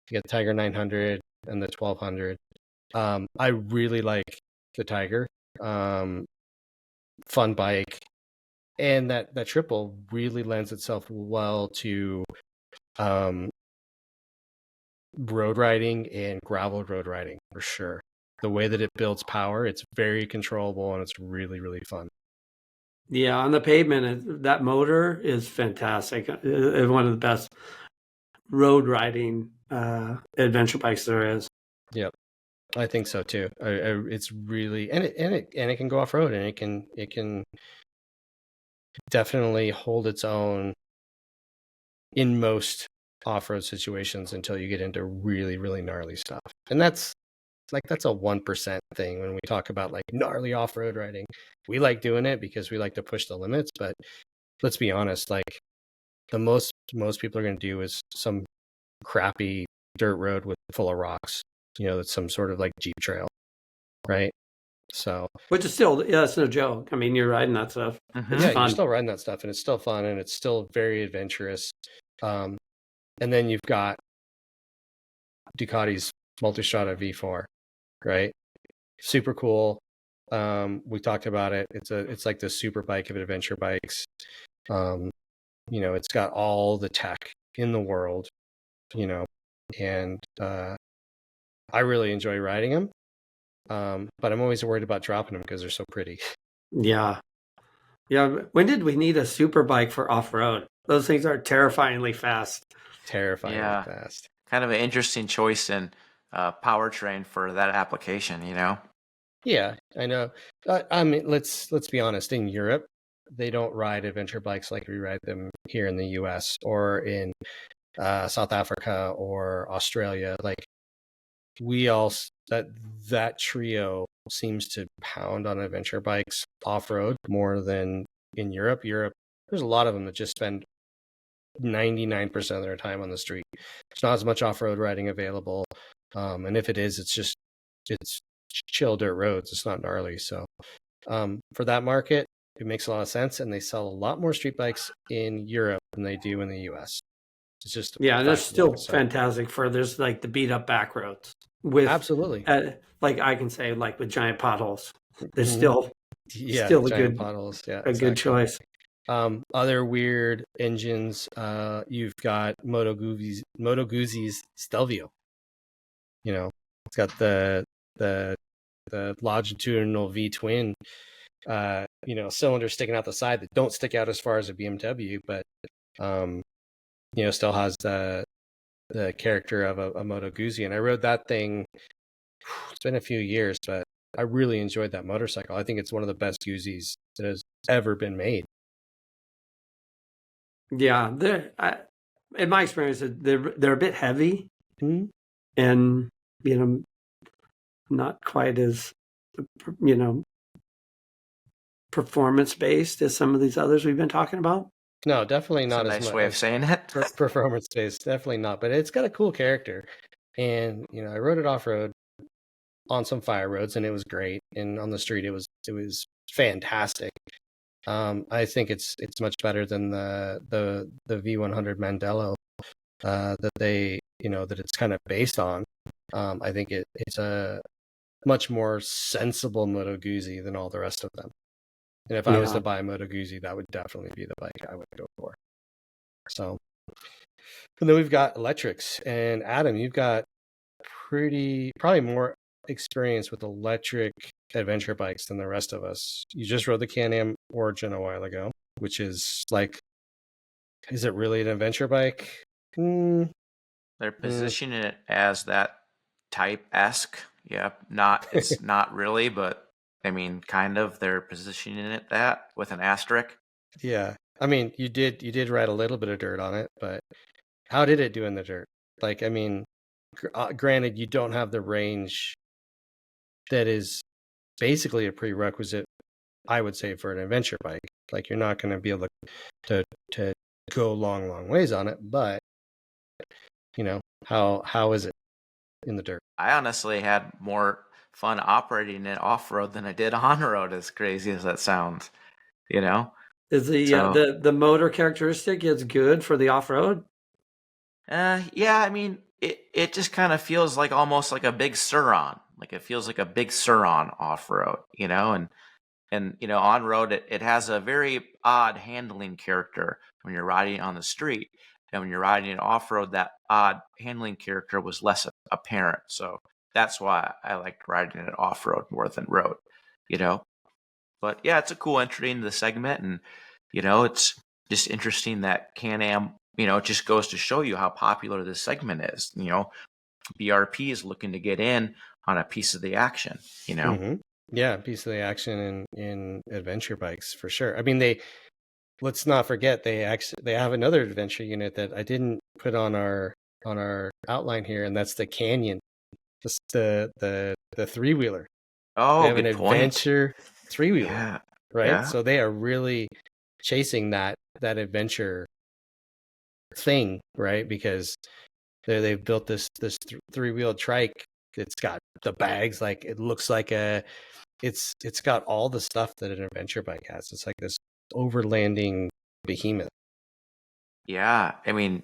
You got the Tiger 900 and the 1200. I really like the Tiger. Fun bike. And that triple really lends itself well to road riding and gravel road riding, for sure. The way that it builds power, it's very controllable, and it's really, really fun. Yeah, on the pavement, that motor is fantastic. It's one of the best. road riding adventure bikes there is. Yep, I think so too. It's really and it can go off road, and it can definitely hold its own in most off-road situations until you get into really, really gnarly stuff. And that's a 1% thing when we talk about like gnarly off-road riding. We like doing it because we like to push the limits, but let's be honest, like the most people are going to do is some crappy dirt road with full of rocks. That's some sort of like Jeep trail, right? So, which is still, it's no joke. I mean, you're riding that stuff. It's yeah, fun. you're still riding that stuff, and it's still fun, and it's still very adventurous. And then you've got Ducati's Multistrada V4, right? Super cool. We talked about it. It's like the super bike of adventure bikes. It's got all the tech in the world, and I really enjoy riding them. But I'm always worried about dropping them because they're so pretty. Yeah. When did we need a super bike for off-road? Those things are terrifyingly fast. Terrifyingly fast. Kind of an interesting choice in powertrain for that application, Yeah, I know. I mean, let's be honest. In Europe, they don't ride adventure bikes like we ride them here in the U.S. or in South Africa or Australia. Like that trio seems to pound on adventure bikes off-road more than in Europe. There's a lot of them that just spend 99% of their time on the street. There's not as much off-road riding available, and if it is, it's chill dirt roads. It's not gnarly. So for that market, it makes a lot of sense, and they sell a lot more street bikes in Europe than they do in the US. It's just and they're still fantastic for there's like the beat up back roads with absolutely like I can say like with giant potholes. They're still a good potholes. Yeah, a good choice. Other weird engines. You've got Moto Guzzi's Stelvio. It's got the longitudinal V twin, cylinder sticking out the side that don't stick out as far as a BMW, but still has the character of a Moto Guzzi. And I rode that thing. It's been a few years, but I really enjoyed that motorcycle. I think it's one of the best Guzzis that has ever been made. Yeah, in my experience, they're a bit heavy, and not quite as performance based as some of these others we've been talking about. No, definitely not. That's a nice way of saying it. Performance based, definitely not. But it's got a cool character, and I rode it off road on some fire roads, and it was great. And on the street, it was fantastic. I think it's much better than the V100 Mandello that that it's kind of based on. I think it's a much more sensible Moto Guzzi than all the rest of them. And if I was to buy a Moto Guzzi, that would definitely be the bike I would go for. So, and then we've got electrics. And Adam, you've got probably more experience with electric adventure bikes than the rest of us. You just rode the Can-Am Origin a while ago, which is like, is it really an adventure bike? They're positioning it as that Type-esque. Yeah, it's not really, but I mean, kind of. They're positioning it that with an asterisk. Yeah, I mean, you did ride a little bit of dirt on it, but how did it do in the dirt? Like, I mean, granted, you don't have the range that is basically a prerequisite, I would say, for an adventure bike. Like, you're not going to be able to go long ways on it, but how is it in the dirt? I honestly had more fun operating it off-road than I did on-road, as crazy as that sounds. Is the motor characteristic is good for the off-road? Yeah, I mean, it just kind of feels like almost like a big Sur-Ron. Like it feels like a big Sur-Ron off-road, and on-road it has a very odd handling character when you're riding on the street. And when you're riding off-road, that odd handling character was less apparent. So that's why I liked riding it off-road more than road, But yeah, it's a cool entry into the segment. And, it's just interesting that Can-Am it just goes to show you how popular this segment is. BRP is looking to get in on a piece of the action. Mm-hmm. Yeah, piece of the action in adventure bikes for sure. I mean, let's not forget they have another adventure unit that I didn't put on our outline here, and that's the Canyon, the 3-wheeler. Oh, They have an good point. adventure 3-wheeler, Yeah. right? Yeah. So they are really chasing that adventure thing, right? Because they've built this 3-wheel trike. It's got the bags, like it looks like it's got all the stuff that an adventure bike has. It's like this overlanding behemoth. Yeah. I mean,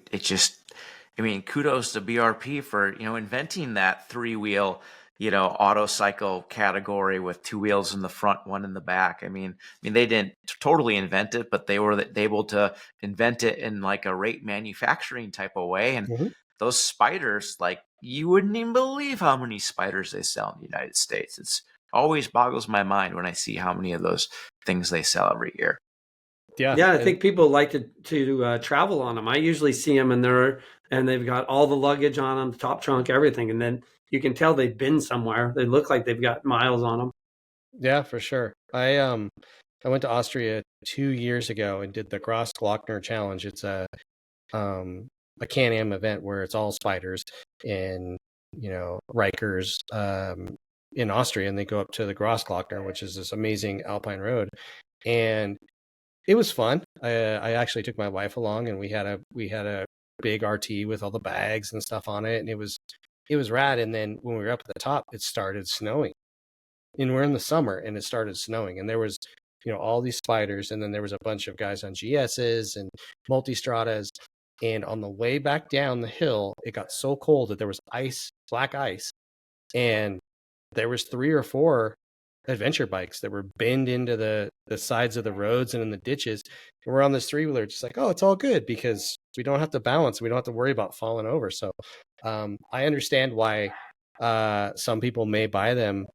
kudos to BRP for, inventing that 3-wheel, auto cycle category with 2 wheels in the front, 1 in the back. I mean, they didn't totally invent it, but they were able to invent it in like a rate manufacturing type of way. And Mm-hmm. those spiders, like, you wouldn't even believe how many spiders they sell in the United States. It's always boggles my mind when I see how many of those things they sell every year. Yeah, I think people like to travel on them. I usually see them and they've got all the luggage on them, top trunk, everything, and then you can tell they've been somewhere. They look like they've got miles on them. Yeah, for sure. I went to Austria 2 years ago and did the Grossglockner Challenge. It's a Can-Am event where it's all spiders and Rikers in Austria, and they go up to the Grossglockner, which is this amazing alpine road, and it was fun. I actually took my wife along, and we had a big RT with all the bags and stuff on it, and it was rad. And then when we were up at the top, it started snowing, and we're in the summer, and it started snowing, and there was all these spiders, and then there was a bunch of guys on GSs and multistradas, and on the way back down the hill, it got so cold that there was black ice, and there was 3 or 4 adventure bikes that were binned into the sides of the roads and in the ditches. And we're on this 3-wheeler, just like, oh, it's all good because we don't have to balance. We don't have to worry about falling over. So I understand why some people may buy them,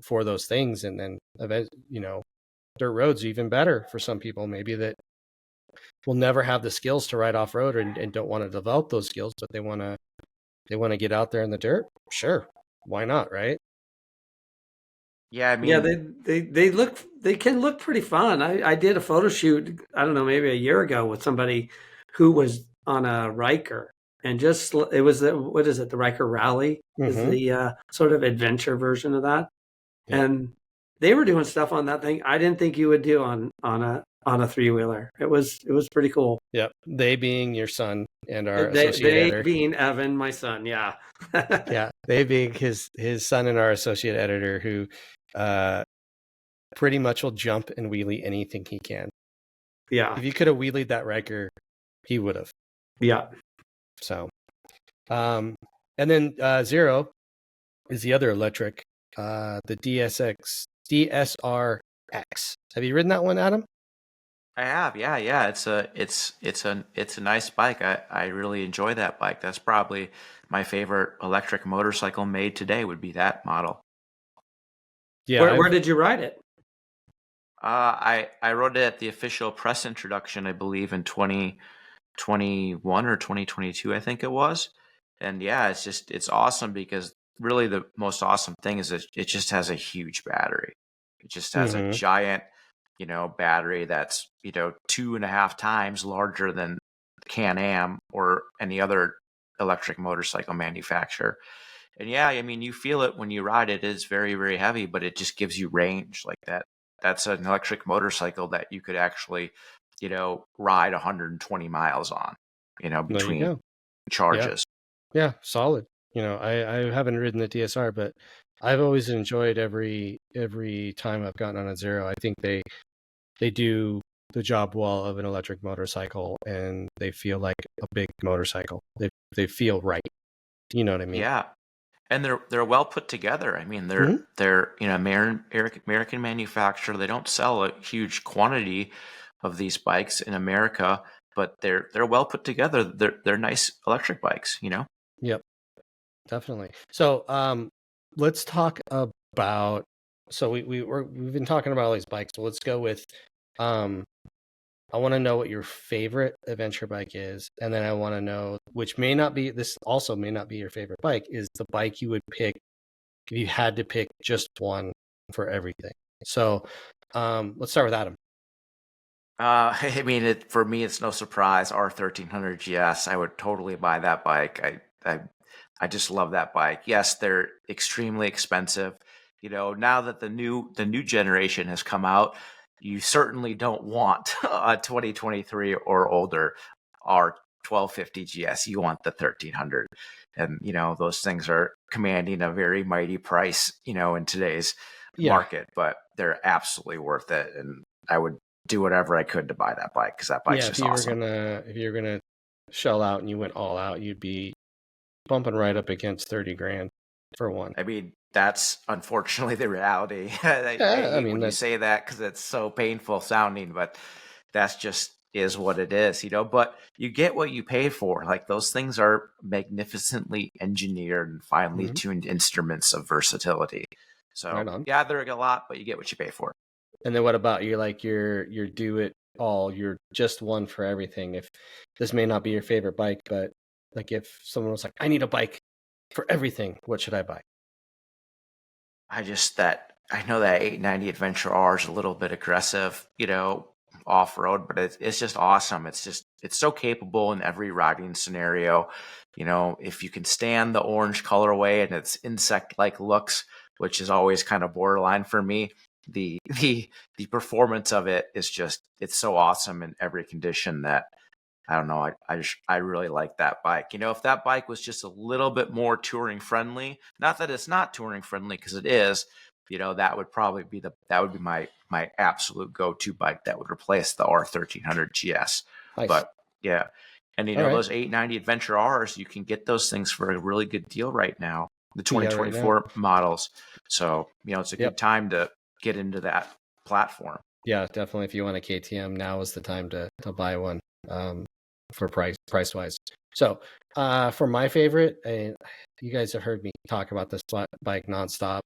for those things. And then, dirt roads are even better for some people, maybe that will never have the skills to ride off road and don't want to develop those skills, but they want to get out there in the dirt. Sure. Why not? Right. Yeah, I mean, Yeah, they can look pretty fun. I did a photo shoot, I don't know, maybe a year ago with somebody who was on a Riker, and it was what is it? The Riker Rally is the sort of adventure version of that, and they were doing stuff on that thing I didn't think you would do on a 3-wheeler. It was pretty cool. Yep, they being your son and our associate editor. They being Evan, my son. Yeah, yeah, they being his son and our associate editor, who pretty much will jump and wheelie anything he can. Yeah. If you could have wheelied that Riker, he would have. Yeah. So, and then Zero is the other electric, the DSRX. Have you ridden that one, Adam? I have. Yeah. It's a nice bike. I really enjoy that bike. That's probably my favorite electric motorcycle made today would be that model. Yeah. Where did you ride it? I rode it at the official press introduction, I believe, in 2021 or 2022, I think it was. And yeah, it's awesome because really the most awesome thing is that it just has a huge battery. It just has a giant, battery that's, 2.5 times larger than Can-Am or any other electric motorcycle manufacturer. And yeah, I mean, you feel it when you ride it. It's very, very heavy, but it just gives you range like that. That's an electric motorcycle that you could actually, ride 120 miles on, between charges. Yeah, solid. I haven't ridden the DSR, but I've always enjoyed every time I've gotten on a Zero. I think they do the job well of an electric motorcycle, and they feel like a big motorcycle. They feel right. You know what I mean? Yeah. And they're well put together. I mean, they're American manufacturer. They don't sell a huge quantity of these bikes in America, but they're well put together. They're nice electric bikes, Yep, definitely. So let's talk about. So we've been talking about all these bikes. So let's go with I want to know what your favorite adventure bike is, and then I want to know, which may not be, this also may not be your favorite bike, is the bike you would pick if you had to pick just one for everything. So let's start with Adam. I mean, for me, it's no surprise. R1300 GS. I would totally buy that bike. I just love that bike. Yes, they're extremely expensive. Now that the new generation has come out, you certainly don't want a 2023 or older R1250 GS. You want the 1300, and those things are commanding a very mighty price. In today's market, but they're absolutely worth it, and I would do whatever I could to buy that bike because that bike's just awesome. If you're gonna shell out and you went all out, you'd be bumping right up against 30 grand for one. I mean, that's unfortunately the reality. I mean, when you say that because it's so painful sounding, but that's just is what it is, but you get what you pay for. Like, those things are magnificently engineered and finely tuned instruments of versatility. So yeah, they're a lot, but you get what you pay for. And then what about you? Like, you're do it all, you're just one for everything. If this may not be your favorite bike, but like if someone was like, I need a bike for everything, what should I buy? I know that 890 Adventure R is a little bit aggressive, off-road, but it's just awesome. It's so capable in every riding scenario. If you can stand the orange colorway and its insect-like looks, which is always kind of borderline for me, the performance of it is just, it's so awesome in every condition that I don't know. I really like that bike. If that bike was just a little bit more touring friendly, not that it's not touring friendly, because it is, that would probably be my absolute go-to bike that would replace the R1300 GS. Nice. But yeah. And those 890 Adventure Rs, you can get those things for a really good deal right now, the 2024 models. So, it's a good time to get into that platform. Yeah, definitely. If you want a KTM, now is the time to buy one. For price wise. So for my favorite, you guys have heard me talk about this bike nonstop.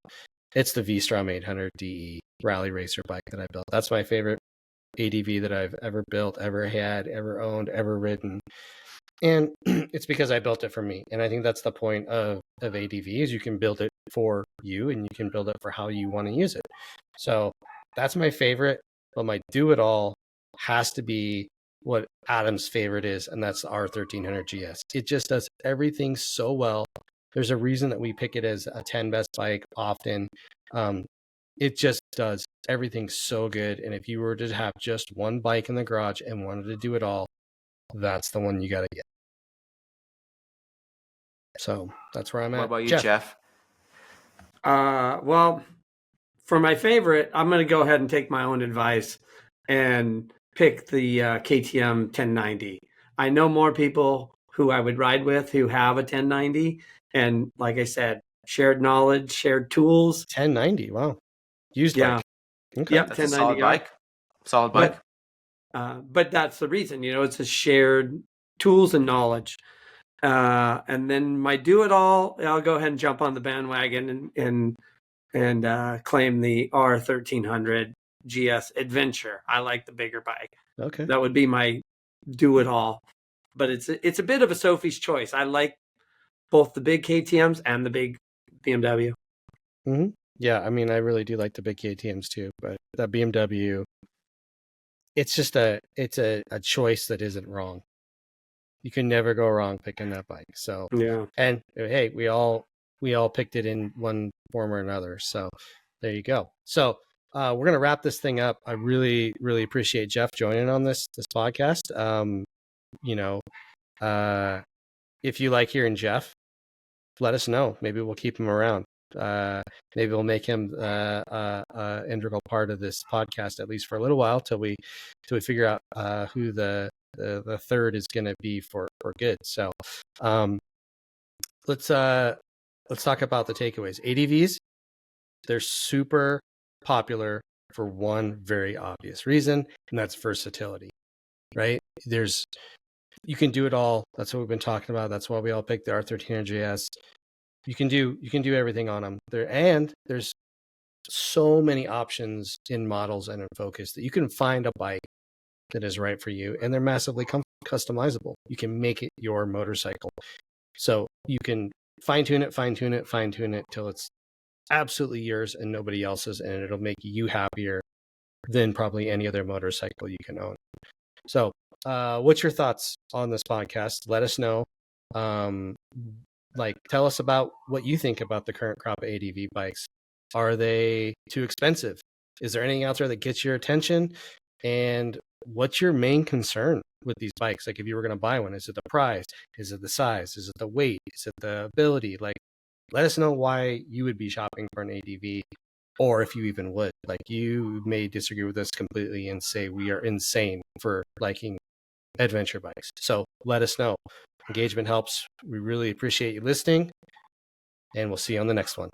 It's the V-Strom 800 DE rally racer bike that I built. That's my favorite ADV that I've ever built, ever had, ever owned, ever ridden. And it's because I built it for me. And I think that's the point of ADV, is you can build it for you and you can build it for how you want to use it. So that's my favorite, but my do-it-all has to be what Adam's favorite is, and that's the R1300 GS. It just does everything so well. There's a reason that we pick it as a 10 best bike often. It just does everything so good. And if you were to have just one bike in the garage and wanted to do it all, that's the one you got to get. So that's where I'm at. What about you, Jeff? Well, for my favorite, I'm going to go ahead and take my own advice and pick the KTM 1090. I know more people who I would ride with who have a 1090, and like I said, shared knowledge, shared tools. 1090, wow, used bike. Okay. Yep, that's 1090 a solid bike. Solid bike. But that's the reason, it's a shared tools and knowledge. And then my do-it-all, I'll go ahead and jump on the bandwagon and claim the R1300 GS Adventure. I like the bigger bike. Okay, that would be my do-it-all. But it's a bit of a Sophie's choice. I like both the big KTMs and the big BMW. Mm-hmm. Yeah, I mean, I really do like the big KTMs too, but that BMW, it's just a choice that isn't wrong. You can never go wrong picking that bike. So yeah, and hey, we all picked it in one form or another. So there you go. So we're gonna wrap this thing up. I really, really appreciate Jeff joining on this podcast. If you like hearing Jeff, let us know. Maybe we'll keep him around. Maybe we'll make him an integral part of this podcast, at least for a little while, till we figure out who the third is going to be for good. So let's talk about the takeaways. ADVs, they're super popular for one very obvious reason, and that's versatility, right? You can do it all. That's what we've been talking about. That's why we all picked the R1300 GS. You can do everything on them there, and there's so many options in models and in Focus that you can find a bike that is right for you, and they're massively customizable. You can make it your motorcycle. So you can fine tune it till it's absolutely yours and nobody else's, and it'll make you happier than probably any other motorcycle you can own. So what's your thoughts on this podcast? Let us know. Tell us about what you think about the current crop of ADV bikes. Are they too expensive? Is there anything out there that gets your attention? And what's your main concern with these bikes? Like, if you were going to buy one, is it the price? Is it the size? Is it the weight? Is it the ability? Like, let us know why you would be shopping for an ADV, or if you even would. Like, you may disagree with us completely and say we are insane for liking adventure bikes. So let us know. Engagement helps. We really appreciate you listening, and we'll see you on the next one.